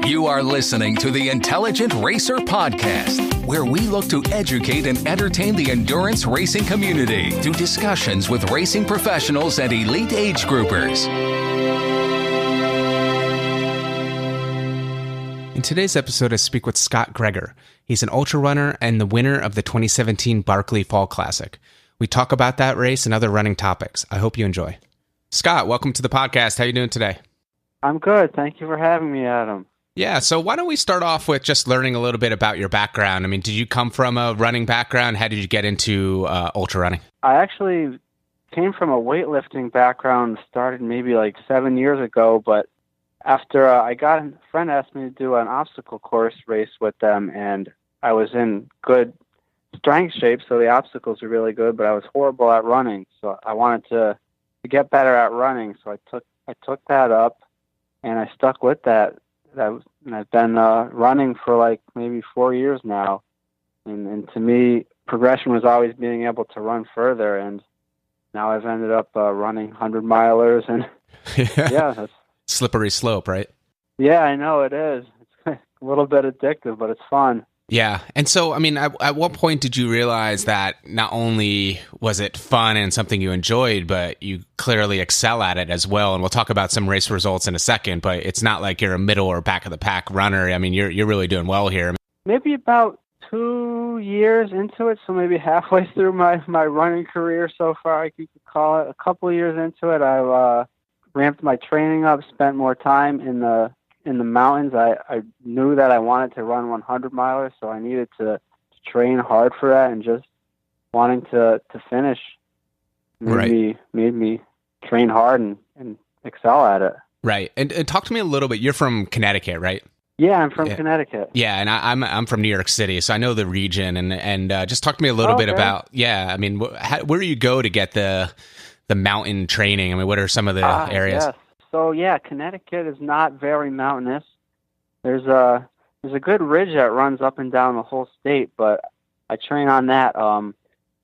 You are listening to the Intelligent Racer Podcast, where we look to educate and entertain the endurance racing community through discussions with racing professionals and elite age groupers. In today's episode, I speak with Scott Gregor. He's an ultrarunner and the winner of the 2017 Barkley Fall Classic. We talk about that race and other running topics. I hope you enjoy. Scott, welcome to the podcast. How are you doing today? I'm good. Thank you for having me, Adam. Yeah, so why don't we start off with just learning a little bit about your background? I mean, did you come from a running background? How did you get into ultra running? I actually came from a weightlifting background, started maybe like 7 years ago, but after a friend asked me to do an obstacle course race with them, and I was in good strength shape, so the obstacles were really good, but I was horrible at running, so I wanted to get better at running, so I took that up, and I stuck with that. And I've been running for like maybe 4 years now, and to me, progression was always being able to run further, and now I've ended up running 100-milers, and yeah, that's slippery slope, right? Yeah, I know it is. It's a little bit addictive, but it's fun. Yeah. And so, I mean, at what point did you realize that not only was it fun and something you enjoyed, but you clearly excel at it as well? And we'll talk about some race results in a second, but it's not like you're a middle or back of the pack runner. I mean, you're really doing well here. Maybe about 2 years into it, so maybe halfway through my running career so far, you could call it. A couple of years into it, I've ramped my training up, spent more time in the mountains. I knew that I wanted to run 100-milers, so I needed to train hard for that, and just wanting to finish made me train hard and excel at it. Right. And talk to me a little bit. You're from Connecticut, right? Yeah, I'm from Connecticut. Yeah, and I'm from New York City, so I know the region. And just talk to me a little bit about, I mean, where do you go to get the mountain training? I mean, what are some of the areas? Yes. So Connecticut is not very mountainous. There's a good ridge that runs up and down the whole state, but I train on that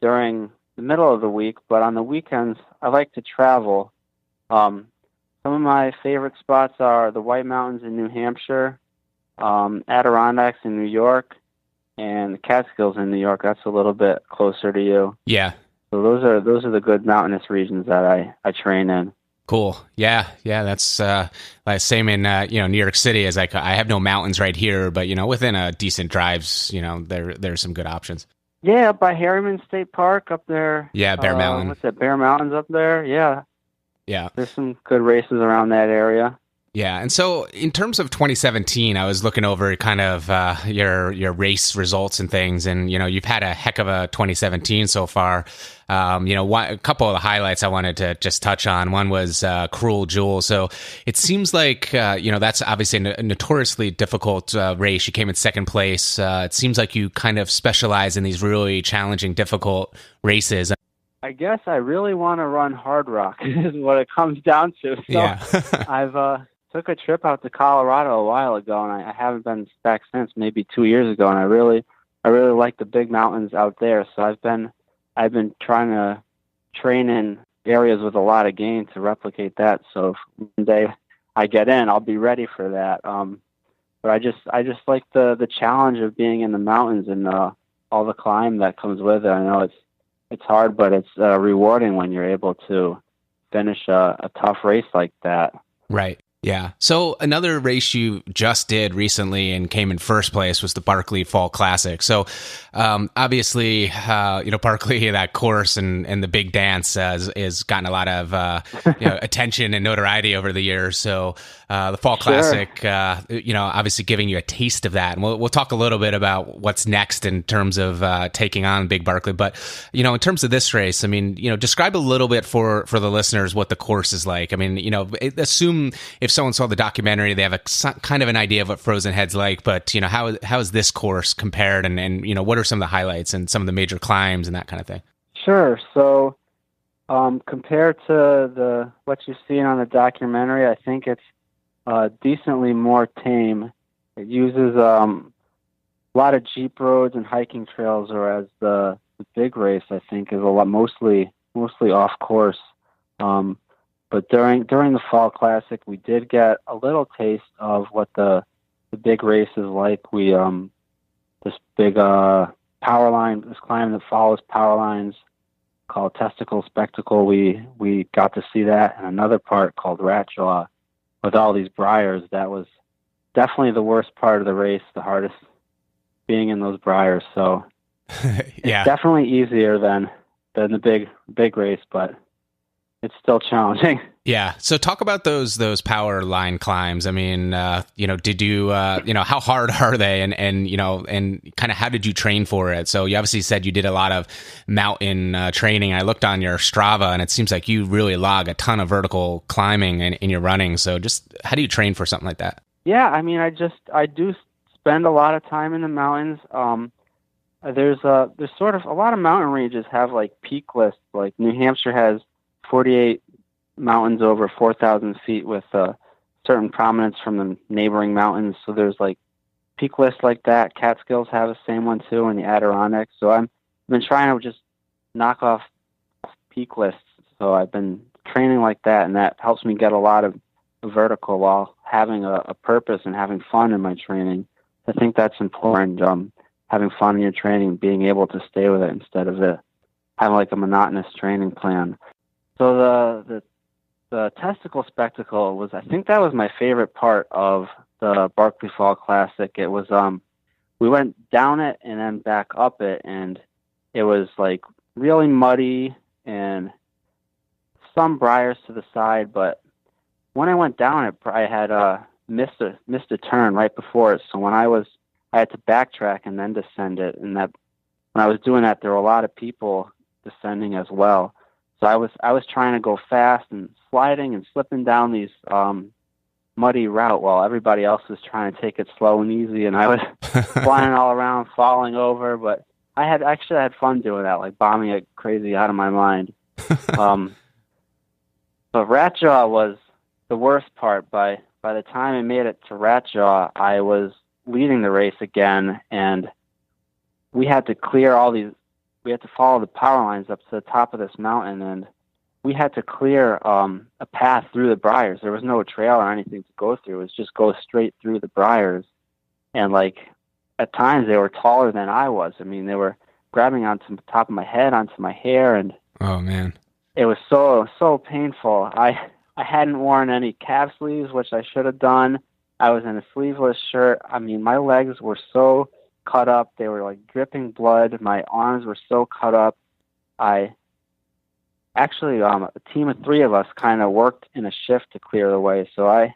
during the middle of the week. But on the weekends, I like to travel. Some of my favorite spots are the White Mountains in New Hampshire, Adirondacks in New York, and the Catskills in New York. That's a little bit closer to you. Yeah. So those are the good mountainous regions that I train in. Cool. Yeah. That's like same in New York City. As I have no mountains right here, but within a decent drives, there's some good options. Yeah, up by Harriman State Park up there. Yeah, Bear Mountain. What's that? Bear Mountain's up there. Yeah. Yeah. There's some good races around that area. Yeah, and so in terms of 2017, I was looking over kind of your race results and things, and you've had a heck of a 2017 so far. A couple of the highlights I wanted to just touch on. One was Cruel Jewel. So it seems like that's obviously a notoriously difficult race. You came in second place. It seems like you kind of specialize in these really challenging, difficult races. I guess I really want to run hard rock is what it comes down to. So yeah. I've took a trip out to Colorado a while ago, and I haven't been back since, maybe 2 years ago, and I really like the big mountains out there. So I've been trying to train in areas with a lot of gain to replicate that. So if one day I get in, I'll be ready for that. But I just like the challenge of being in the mountains and all the climb that comes with it. I know it's hard, but it's rewarding when you're able to finish a tough race like that. Right. Yeah. So another race you just did recently and came in first place was the Barkley Fall Classic. So obviously, Barkley, that course and the big dance has gotten a lot of attention and notoriety over the years. So the Fall Classic, obviously giving you a taste of that. And we'll talk a little bit about what's next in terms of taking on Big Barkley. But, in terms of this race, I mean, describe a little bit for the listeners what the course is like. I mean, assume if someone saw the documentary, they have a kind of an idea of what Frozen Head's like, but how is this course compared, and what are some of the highlights and some of the major climbs and that kind of thing? Sure. So compared to what you've seen on the documentary, I think it's decently more tame. It uses a lot of jeep roads and hiking trails, whereas the big race, I think, is mostly off course. But during the Fall Classic, we did get a little taste of what the the big races like we this big power line, this climb that follows power lines called Testicle Spectacle. We got to see that, and another part called Rat Jaw with all these briars. That was definitely the worst part of the race, the hardest being in those briars. So Yeah. it's definitely easier than the big race, but it's still challenging. Yeah. So talk about those power line climbs. I mean, did you, how hard are they, and kind of how did you train for it? So you obviously said you did a lot of mountain training. I looked on your Strava, and it seems like you really log a ton of vertical climbing in your running. So just how do you train for something like that? Yeah, I mean, I do spend a lot of time in the mountains. There's sort of a lot of mountain ranges have like peak lists. Like New Hampshire has 48 mountains over 4,000 feet with certain prominence from the neighboring mountains. So there's like peak lists like that. Catskills have the same one too, and the Adirondacks. So I've been trying to just knock off peak lists. So I've been training like that, and that helps me get a lot of vertical while having a purpose and having fun in my training. I think that's important. Having fun in your training, being able to stay with it instead of having like a monotonous training plan. So the Testicle Spectacle I think that was my favorite part of the Barkley Fall Classic. It was, we went down it and then back up it, and it was like really muddy and some briars to the side, but when I went down it, I had missed a turn right before it. So when I had to backtrack and then descend it, and that when I was doing that, there were a lot of people descending as well. So I was trying to go fast and sliding and slipping down these muddy route while everybody else was trying to take it slow and easy, and I was flying all around, falling over. But I had fun doing that, like bombing it crazy out of my mind. But Ratjaw was the worst part. By the time I made it to Ratjaw, I was leading the race again, and we had to clear we had to follow the power lines up to the top of this mountain, and we had to clear a path through the briars. There was no trail or anything to go through. It was just go straight through the briars. And like at times they were taller than I was. I mean, they were grabbing onto the top of my head, onto my hair, and oh man, it was so painful. I hadn't worn any calf sleeves, which I should have done. I was in a sleeveless shirt. I mean, my legs were so cut up. They were like dripping blood. My arms were so cut up. I actually, a team of three of us kind of worked in a shift to clear the way. So I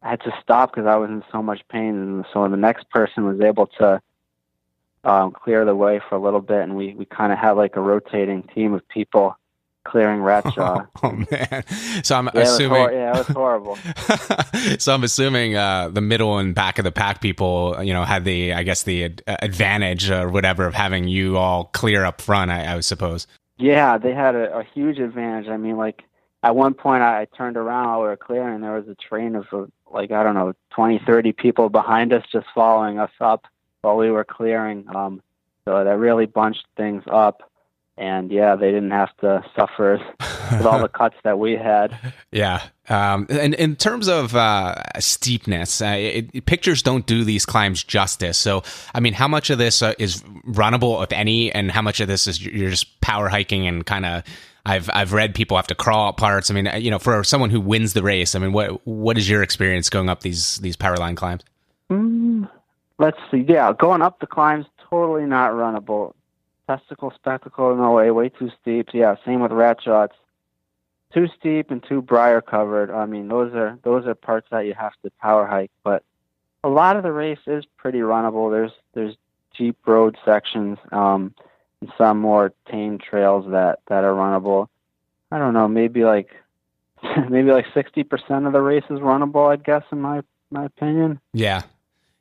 had to stop because I was in so much pain. And so the next person was able to clear the way for a little bit. And we kind of had like a rotating team of people clearing Ratjaw. Oh man! So I'm assuming, it was horrible. So I'm assuming the middle and back of the pack people, had the advantage or whatever of having you all clear up front. I suppose. Yeah, they had a huge advantage. I mean, like at one point I turned around while we were clearing, and there was a train of 20, 30 people behind us just following us up while we were clearing. So that really bunched things up. And yeah, they didn't have to suffer with all the cuts that we had. Yeah. And in terms of steepness, pictures don't do these climbs justice. So, I mean, how much of this is runnable, if any, and how much of this is you're just power hiking and kind of, I've read people have to crawl up parts. I mean, for someone who wins the race, I mean, what is your experience going up these power line climbs? Let's see. Yeah, going up the climbs, totally not runnable. Testicle Spectacle, no way too steep. Yeah, same with Ratjaw. It's too steep and too briar covered. I mean, those are parts that you have to power hike. But a lot of the race is pretty runnable. There's jeep road sections, and some more tame trails that are runnable. I don't know, maybe like 60% of the race is runnable, I guess, in my opinion. Yeah.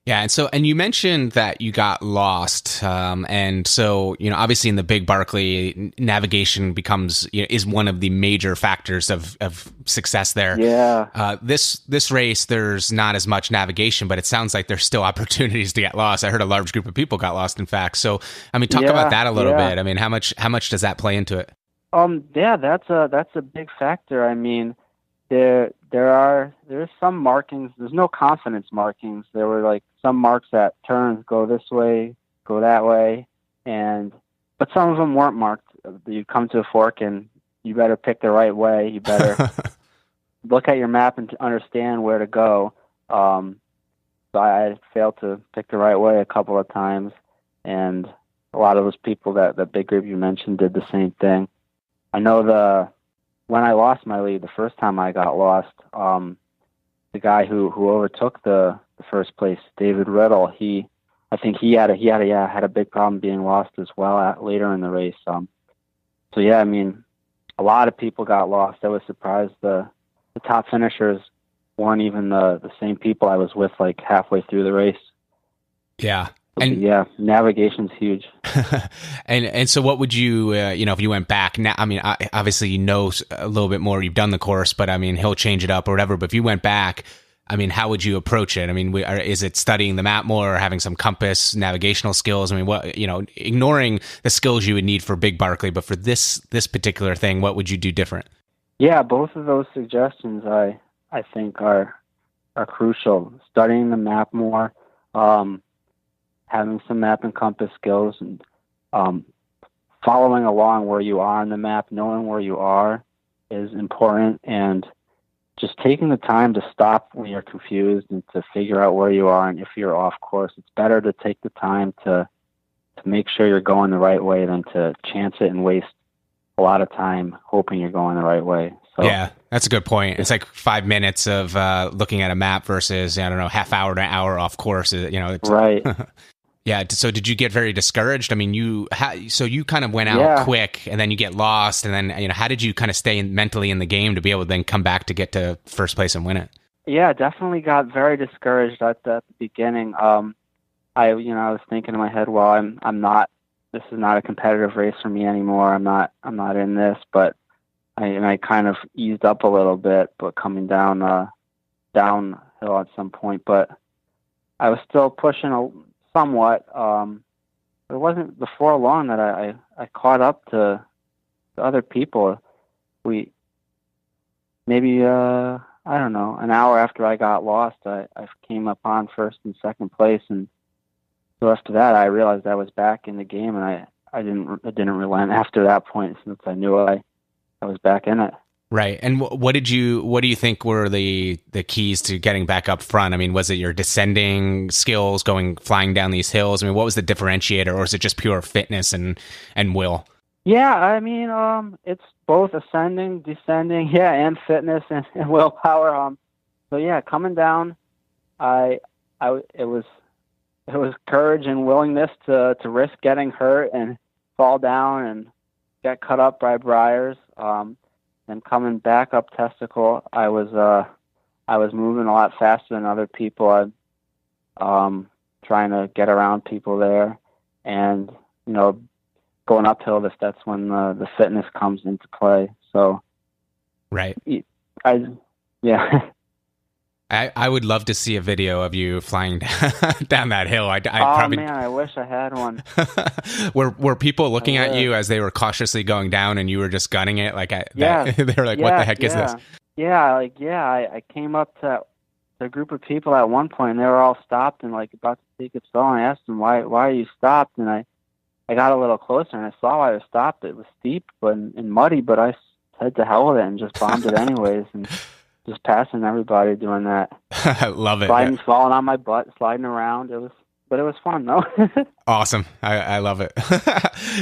Yeah, and you mentioned that you got lost, and so obviously in the big Barkley, navigation becomes is one of the major factors of success there. Yeah. This race, there's not as much navigation, but it sounds like there's still opportunities to get lost. I heard a large group of people got lost. In fact, so I mean, talk about that a little bit. I mean, how much does that play into it? Yeah, that's a big factor. I mean, the there's some markings. There's no confidence markings. There were like some marks that turns go this way, go that way, but some of them weren't marked. You come to a fork and you better pick the right way. You better look at your map and understand where to go. So I failed to pick the right way a couple of times, and a lot of those people, that big group you mentioned, did the same thing. I know when I lost my lead the first time I got lost, the guy who overtook the first place, David Riddle, I think he had a big problem being lost as well later in the race. So yeah, I mean, a lot of people got lost. I was surprised the top finishers weren't even the same people I was with like halfway through the race. Yeah. And yeah, navigation's huge. and so what would you, if you went back now, I mean, obviously, you know, a little bit more, you've done the course, but I mean, he'll change it up or whatever. But if you went back, I mean, how would you approach it? I mean, is it studying the map more or having some compass navigational skills? I mean, what, ignoring the skills you would need for Big Barkley, but for this particular thing, what would you do different? Yeah, both of those suggestions I think are crucial. Studying the map more, having some map and compass skills, and following along where you are on the map, knowing where you are is important, and just taking the time to stop when you're confused and to figure out where you are and if you're off course. It's better to take the time to make sure you're going the right way than to chance it and waste a lot of time hoping you're going the right way. So, yeah, that's a good point. It's like 5 minutes of looking at a map versus, I don't know, half hour to an hour off course. It's, right. Yeah. So did you get very discouraged? I mean, you kind of went out quick and then you get lost. And then, how did you kind of stay mentally in the game to be able to then come back to get to first place and win it? Yeah, definitely got very discouraged at the beginning. I was thinking in my head, well, this is not a competitive race for me anymore. I'm not in this, but I kind of eased up a little bit, but coming downhill at some point, but I was still pushing somewhat. It wasn't before long that I caught up to other people. I don't know, an hour after I got lost, I came up on first and second place, and so after that I realized I was back in the game, and I didn't relent after that point, since I knew I was back in it. Right. And what do you think were the keys to getting back up front? I mean, was it your descending skills, flying down these hills? I mean, what was the differentiator, or is it just pure fitness and will? Yeah, I mean, it's both ascending, descending, and fitness and willpower. So yeah, coming down, it was courage and willingness to risk getting hurt and fall down and get cut up by briars. And coming back up Testicle, I was moving a lot faster than other people. Trying to get around people there, and going uphill. That's when the fitness comes into play. So, right. I would love to see a video of you flying down that hill. Man, I wish I had one. Were people looking at you as they were cautiously going down, and you were just gunning it? They were like, "What the heck is this?" I came up to a group of people at one point, and they were all stopped and like about to take it slow. And I asked them, "Why are you stopped?" And I got a little closer, and I saw why they were stopped. It was steep and muddy, but I said to hell with it and just bombed it anyways. And just passing everybody doing that. I love it. Falling on my butt, sliding around. It was fun though. Awesome. I love it.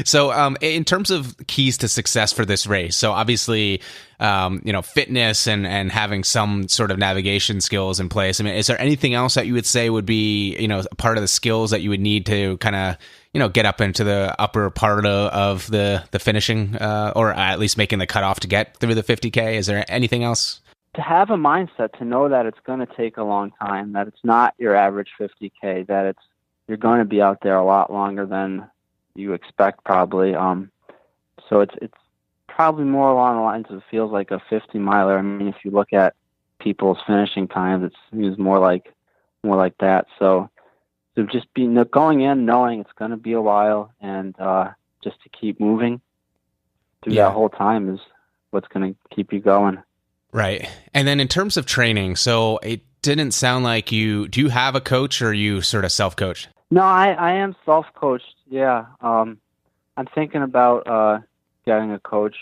So, in terms of keys to success for this race, so obviously, fitness and having some sort of navigation skills in place. I mean, is there anything else that you would say would be, a part of the skills that you would need to kind of, get up into the upper part of the finishing, or at least making the cutoff to get through the 50K? Is there anything else? To have a mindset to know that it's going to take a long time, that it's not your average 50K, that you're going to be out there a lot longer than you expect probably. So it's probably more along the lines of it feels like a 50-miler. I mean, if you look at people's finishing times, it's more like that. So just going in, knowing it's going to be a while, and just to keep moving through that whole time is what's going to keep you going. Right. And then in terms of training, so it didn't sound like do you have a coach or are you sort of self-coached? No, I am self-coached. Yeah. I'm thinking about getting a coach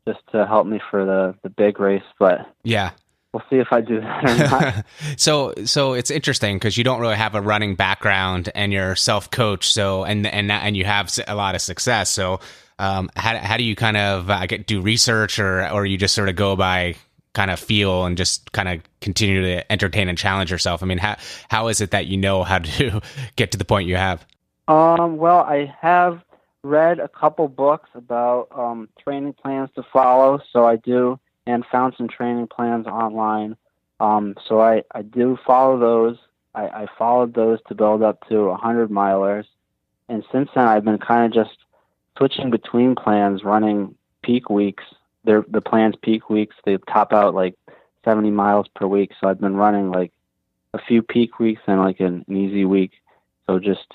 just to help me for the big race, but yeah, we'll see if I do that or not. So it's interesting because you don't really have a running background and you're self-coached. So and you have a lot of success. So how do you kind of do research or you just sort of go by kind of feel and just kind of continue to entertain and challenge yourself? I mean, how is it that you know how to get to the point you have? Well, I have read a couple books about training plans to follow, so I do, and found some training plans online. So I do follow those. I followed those to build up to 100 milers, and since then I've been kind of just switching between plans, running peak weeks. The plan's peak weeks. They top out like 70 miles per week, so I've been running like a few peak weeks and like an easy week. So just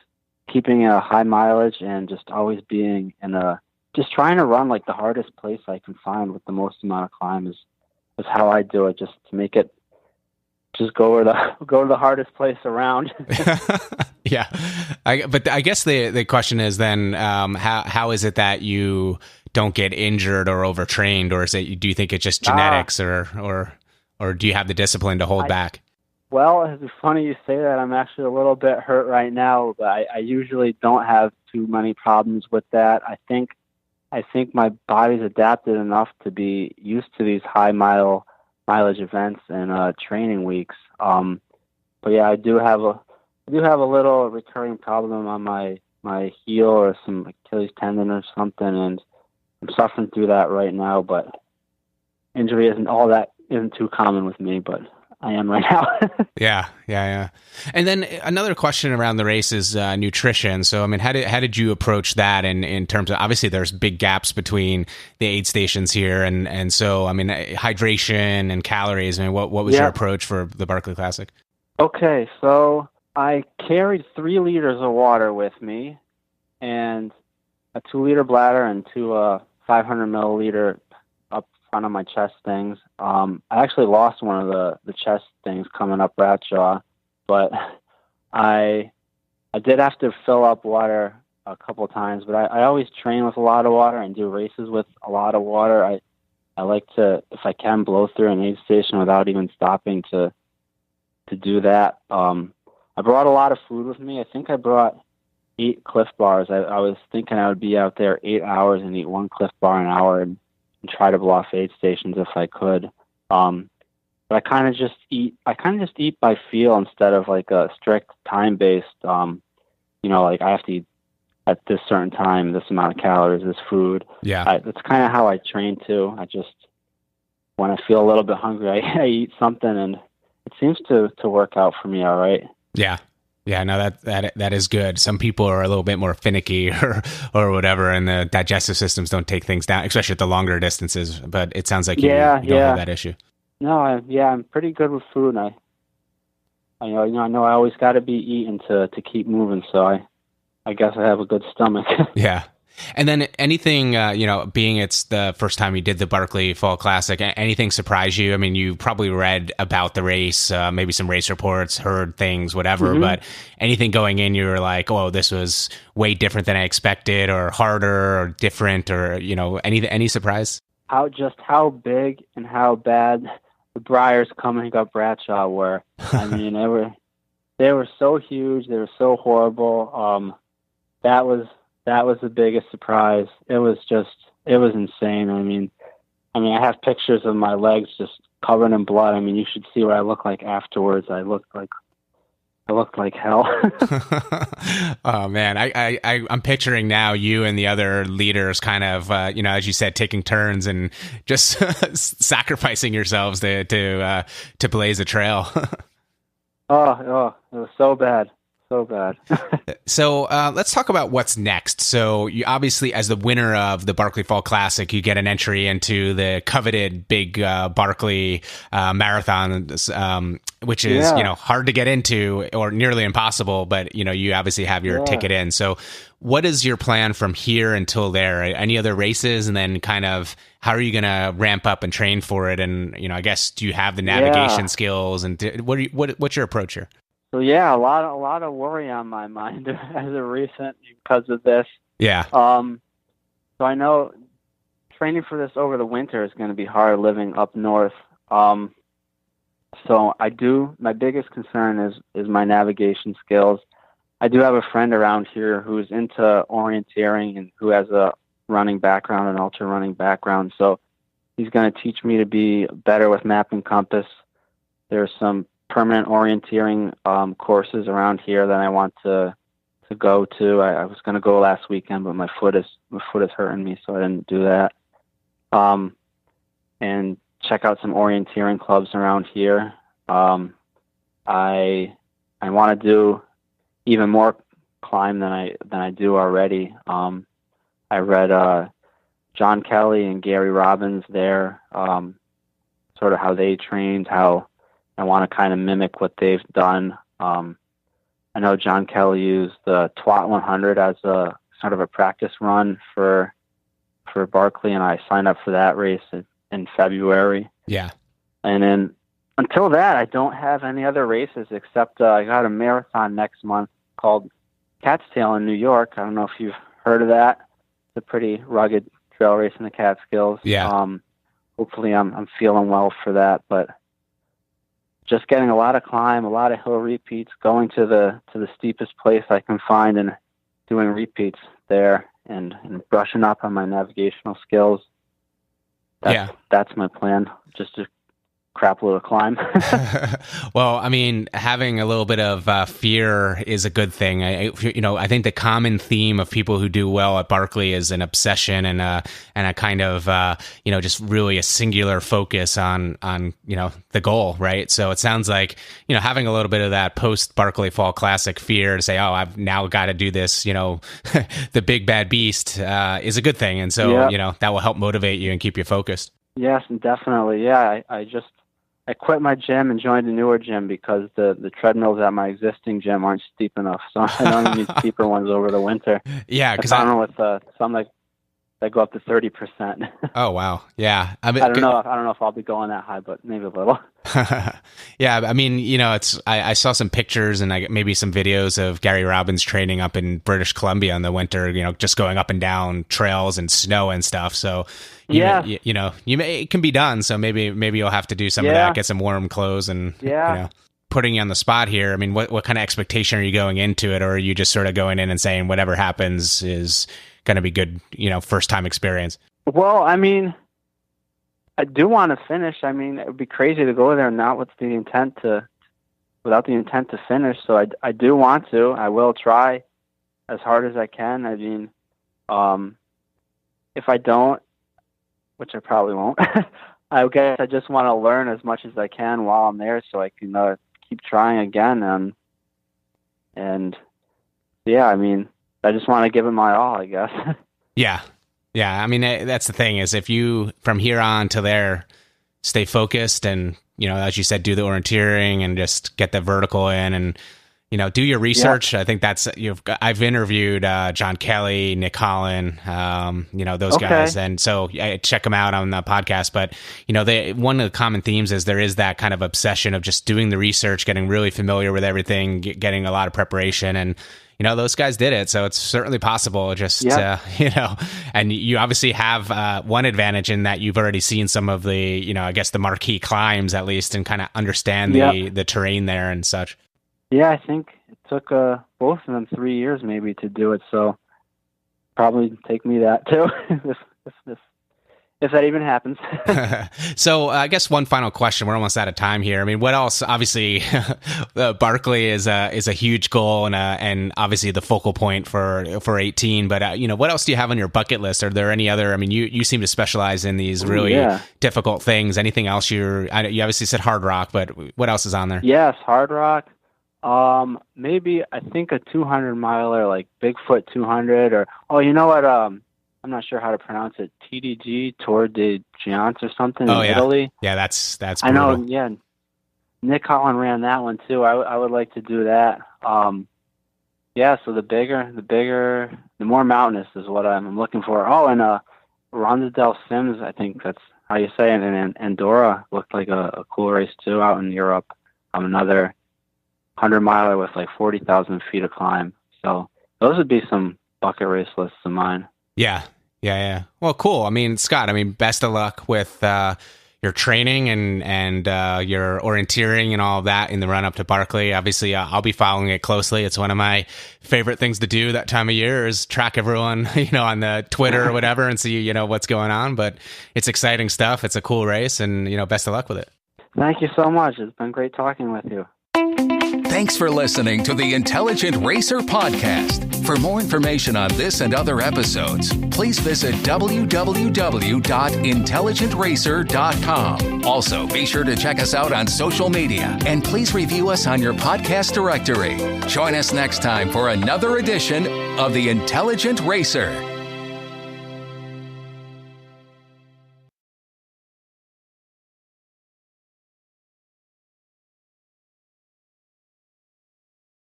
keeping a high mileage and just always being just trying to run like the hardest place I can find with the most amount of climb is how I do it, just to make it just go to the hardest place around. Yeah. But I guess the question is then, how is it that you don't get injured or overtrained, or do you think it's just genetics or do you have the discipline to hold back? Well, it's funny you say that. I'm actually a little bit hurt right now, but I usually don't have too many problems with that. I think my body's adapted enough to be used to these high mileage events and training weeks. But yeah, I do have a little recurring problem on my heel or some Achilles tendon or something, and I'm suffering through that right now. But injury isn't too common with me, but I am right now. Yeah. And then another question around the race is nutrition. So, I mean, how did you approach that in terms of, obviously there's big gaps between the aid stations here. And so, I mean, hydration and calories, I mean, what was your approach for the Barkley Classic? Okay. So I carried 3 liters of water with me and a 2-liter bladder and 2 500 milliliter front of my chest things. I actually lost one of the chest things coming up Bradshaw, but I did have to fill up water a couple of times, but I always train with a lot of water and do races with a lot of water. I like to, if I can, blow through an aid station without even stopping to do that. I brought a lot of food with me. I think I brought 8 Cliff Bars. I was thinking I would be out there 8 hours and eat 1 Cliff Bar an hour and try to blow off aid stations if I could. But I kind of just eat by feel instead of like a strict time-based, like I have to eat at this certain time, this amount of calories, this food. Yeah. That's kind of how I train too. I just, when I feel a little bit hungry, I eat something, and it seems to work out for me all right. Yeah. Yeah, no, that is good. Some people are a little bit more finicky or whatever, and the digestive systems don't take things down, especially at the longer distances. But it sounds like you don't have that issue. No, I'm pretty good with food. I know I always got to be eating to keep moving. So I guess I have a good stomach. Yeah. And then anything, being it's the first time you did the Barkley Fall Classic, anything surprise you? I mean, you probably read about the race, maybe some race reports, heard things, whatever, but anything going in, you were like, oh, this was way different than I expected, or harder or different, or, any surprise? How big and how bad the Briars coming up Bradshaw were. I mean, they were so huge. They were so horrible. That was the biggest surprise. It was insane. I mean, I have pictures of my legs just covered in blood. I mean, you should see what I look like afterwards. I looked like hell. Oh man, I'm picturing now you and the other leaders kind of, as you said, taking turns and just sacrificing yourselves to blaze a trail. Oh, it was so bad. So bad. So let's talk about what's next. So you obviously, as the winner of the Barkley Fall Classic, you get an entry into the coveted big Barkley Marathon, which is hard to get into or nearly impossible. But you obviously have your ticket in. So what is your plan from here until there? Any other races, and then kind of how are you going to ramp up and train for it? And I guess, do you have the navigation skills? And what's your approach here? So a lot of worry on my mind as of recent because of this. Yeah. So I know training for this over the winter is going to be hard living up north. So my biggest concern is my navigation skills. I do have a friend around here who's into orienteering and who has a running background, an ultra running background. So he's going to teach me to be better with map and compass. There's some permanent orienteering courses around here that I want to go to. I was going to go last weekend, but my foot is hurting me, so I didn't do that. And check out some orienteering clubs around here. I want to do even more climb than I do already. I read John Kelly and Gary Robbins there, sort of how they trained, how I want to kind of mimic what they've done. I know John Kelly used the TWAT 100 as a sort of a practice run for Barkley, and I signed up for that race in February. Yeah. And then until that, I don't have any other races except I got a marathon next month called Cat's Tail in New York. I don't know if you've heard of that. It's a pretty rugged trail race in the Catskills. Yeah. Hopefully I'm feeling well for that, but just getting a lot of climb, a lot of hill repeats, going to the steepest place I can find and doing repeats there and brushing up on my navigational skills. That's my plan, just to crap load of climb. Well, I mean, having a little bit of fear is a good thing. I think the common theme of people who do well at Barkley is an obsession and a kind of just really a singular focus on the goal, right? So it sounds like having a little bit of that post Barkley Fall Classic fear to say, oh, I've now got to do this, the big bad beast is a good thing, and so that will help motivate you and keep you focused. Yes, definitely. Yeah, I quit my gym and joined a newer gym because the treadmills at my existing gym aren't steep enough. So I don't need steeper ones over the winter. Yeah, because I don't know with some that go up to 30%. Oh wow, yeah. I don't know if I'll be going that high, but maybe a little. Yeah, I mean, I saw some pictures and maybe some videos of Gary Robbins training up in British Columbia in the winter. Just going up and down trails and snow and stuff. So. It can be done. So maybe you'll have to do some of that, get some warm clothes and, putting you on the spot here. I mean, what kind of expectation are you going into it? Or are you just sort of going in and saying whatever happens is going to be good, first time experience? Well, I mean, I do want to finish. I mean, it would be crazy to go there without the intent to finish. So I do want to. I will try as hard as I can. I mean, if I don't, which I probably won't, I guess I just want to learn as much as I can while I'm there so I can keep trying again. I mean, I just want to give it my all, I guess. Yeah. Yeah. I mean, that's the thing is if you, from here on to there, stay focused and, as you said, do the orienteering and just get the vertical in and, do your research. Yeah. I think I've interviewed John Kelly, Nick Holland, those guys. And so I check them out on the podcast. But, one of the common themes is there is that kind of obsession of just doing the research, getting really familiar with everything, getting a lot of preparation. And, those guys did it. So it's certainly possible. Just, and you obviously have one advantage in that you've already seen some of the, I guess the marquee climbs at least and kind of understand the terrain there and such. Yeah, I think it took both of them 3 years maybe to do it, so probably take me that too, if that even happens. So I guess one final question. We're almost out of time here. I mean, what else? Obviously, Barkley is a huge goal and obviously the focal point for 18. But what else do you have on your bucket list? Are there any other? I mean, you seem to specialize in these really difficult things. Anything else? You obviously said hard rock, but what else is on there? Yes, hard rock. Maybe I think a 200 miler, like Bigfoot 200, or you know what? I'm not sure how to pronounce it. TDG, Tour de Giants or something in Italy. Yeah, that's brutal. I know. Yeah, Nick Holland ran that one too. I would like to do that. Yeah. So the more mountainous is what I'm looking for. Oh, and Ronda del Sims, I think that's how you say it. And Andorra looked like a cool race too out in Europe. Another 100 miler with like 40,000 feet of climb. So those would be some bucket race lists of mine. Yeah. Well, cool. I mean, Scott, best of luck with your training and your orienteering and all of that in the run up to Barkley. Obviously, I'll be following it closely. It's one of my favorite things to do that time of year is track everyone, on the Twitter or whatever and see, what's going on. But it's exciting stuff. It's a cool race and, best of luck with it. Thank you so much. It's been great talking with you. Thanks for listening to the Intelligent Racer podcast. For more information on this and other episodes, please visit www.intelligentracer.com. Also, be sure to check us out on social media and please review us on your podcast directory. Join us next time for another edition of the Intelligent Racer.